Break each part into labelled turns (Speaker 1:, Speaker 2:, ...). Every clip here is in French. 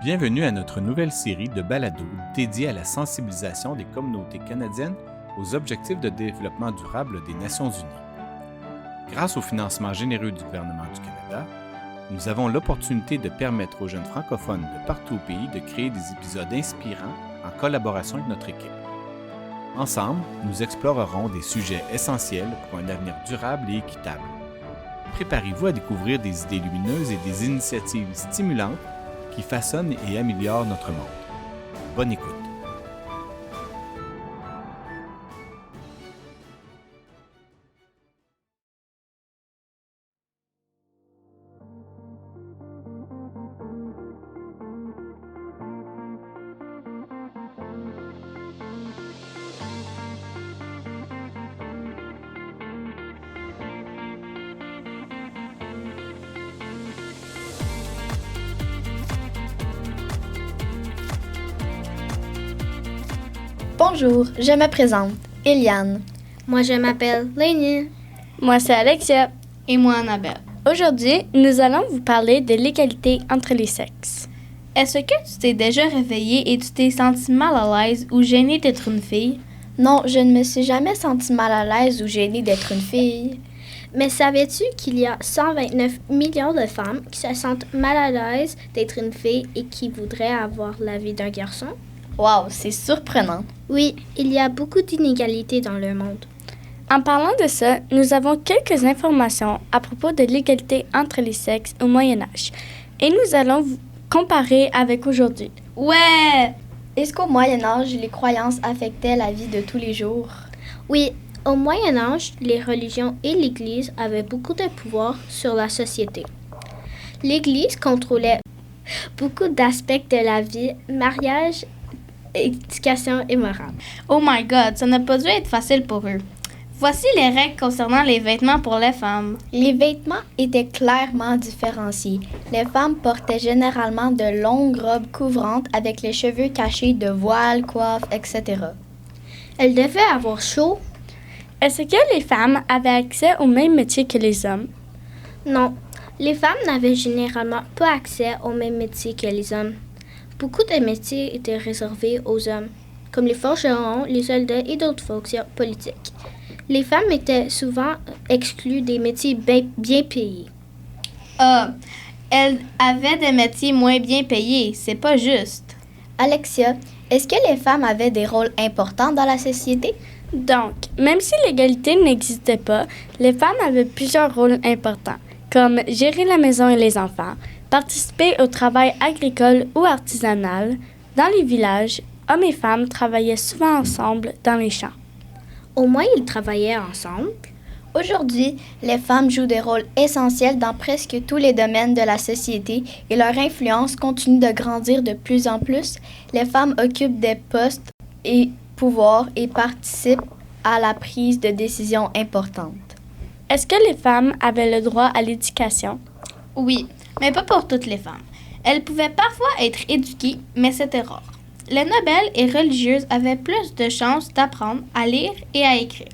Speaker 1: Bienvenue à notre nouvelle série de balados dédiée à la sensibilisation des communautés canadiennes aux objectifs de développement durable des Nations unies. Grâce au financement généreux du gouvernement du Canada, nous avons l'opportunité de permettre aux jeunes francophones de partout au pays de créer des épisodes inspirants en collaboration avec notre équipe. Ensemble, nous explorerons des sujets essentiels pour un avenir durable et équitable. Préparez-vous à découvrir des idées lumineuses et des initiatives stimulantes qui façonnent et améliorent notre monde. Bonne écoute!
Speaker 2: Bonjour, je me présente, Eliane.
Speaker 3: Moi, je m'appelle Lainey.
Speaker 4: Moi, c'est Alexia.
Speaker 5: Et moi, Annabelle.
Speaker 4: Aujourd'hui, nous allons vous parler de l'égalité entre les sexes.
Speaker 5: Est-ce que tu t'es déjà réveillée et tu t'es sentie mal à l'aise ou gênée d'être une fille?
Speaker 2: Non, je ne me suis jamais sentie mal à l'aise ou gênée d'être une fille.
Speaker 3: Mais savais-tu qu'il y a 129 millions de femmes qui se sentent mal à l'aise d'être une fille et qui voudraient avoir la vie d'un garçon?
Speaker 2: Wow, c'est surprenant.
Speaker 3: Oui, il y a beaucoup d'inégalités dans le monde.
Speaker 4: En parlant de ça, nous avons quelques informations à propos de l'égalité entre les sexes au Moyen Âge. Et nous allons vous comparer avec aujourd'hui.
Speaker 5: Ouais!
Speaker 2: Est-ce qu'au Moyen Âge, les croyances affectaient la vie de tous les jours?
Speaker 3: Oui, au Moyen Âge, les religions et l'Église avaient beaucoup de pouvoir sur la société. L'Église contrôlait beaucoup d'aspects de la vie, mariage, éducation et morale.
Speaker 5: Oh my God, ça n'a pas dû être facile pour eux. Voici les règles concernant les vêtements pour les femmes.
Speaker 2: Les vêtements étaient clairement différenciés. Les femmes portaient généralement de longues robes couvrantes avec les cheveux cachés de voiles, coiffes, etc.
Speaker 3: Elles devaient avoir chaud.
Speaker 4: Est-ce que les femmes avaient accès au même métier que les hommes?
Speaker 3: Non, les femmes n'avaient généralement pas accès au même métier que les hommes. Beaucoup de métiers étaient réservés aux hommes, comme les forgerons, les soldats et d'autres fonctions politiques. Les femmes étaient souvent exclues des métiers bien payés.
Speaker 5: Elles avaient des métiers moins bien payés, c'est pas juste.
Speaker 2: Alexia, est-ce que les femmes avaient des rôles importants dans la société?
Speaker 4: Donc, même si l'égalité n'existait pas, les femmes avaient plusieurs rôles importants, comme gérer la maison et les enfants, participer au travail agricole ou artisanal. Dans les villages, hommes et femmes travaillaient souvent ensemble dans les champs.
Speaker 3: Au moins, ils travaillaient ensemble.
Speaker 2: Aujourd'hui, les femmes jouent des rôles essentiels dans presque tous les domaines de la société et leur influence continue de grandir de plus en plus. Les femmes occupent des postes et pouvoirs et participent à la prise de décisions importantes.
Speaker 4: Est-ce que les femmes avaient le droit à l'éducation?
Speaker 5: Oui, mais pas pour toutes les femmes. Elles pouvaient parfois être éduquées, mais c'était rare. Les nobles et religieuses avaient plus de chances d'apprendre à lire et à écrire.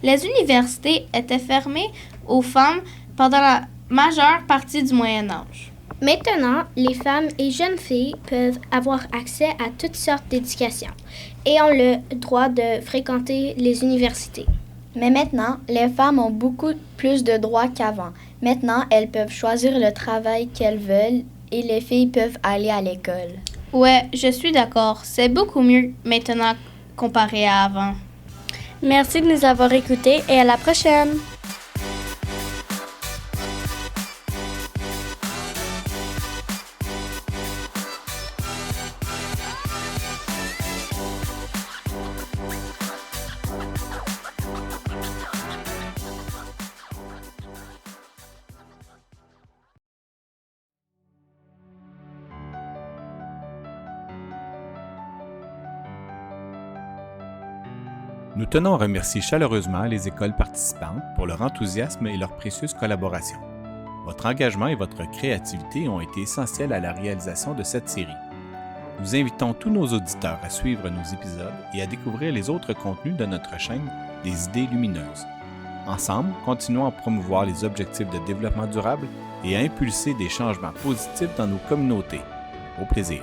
Speaker 5: Les universités étaient fermées aux femmes pendant la majeure partie du Moyen Âge.
Speaker 3: Maintenant, les femmes et jeunes filles peuvent avoir accès à toutes sortes d'éducation et ont le droit de fréquenter les universités.
Speaker 2: Mais maintenant, les femmes ont beaucoup plus de droits qu'avant. Maintenant, elles peuvent choisir le travail qu'elles veulent et les filles peuvent aller à l'école.
Speaker 5: Ouais, je suis d'accord. C'est beaucoup mieux maintenant comparé à avant.
Speaker 4: Merci de nous avoir écoutés et à la prochaine!
Speaker 1: Nous tenons à remercier chaleureusement les écoles participantes pour leur enthousiasme et leur précieuse collaboration. Votre engagement et votre créativité ont été essentiels à la réalisation de cette série. Nous invitons tous nos auditeurs à suivre nos épisodes et à découvrir les autres contenus de notre chaîne des idées lumineuses. Ensemble, continuons à promouvoir les objectifs de développement durable et à impulser des changements positifs dans nos communautés. Au plaisir.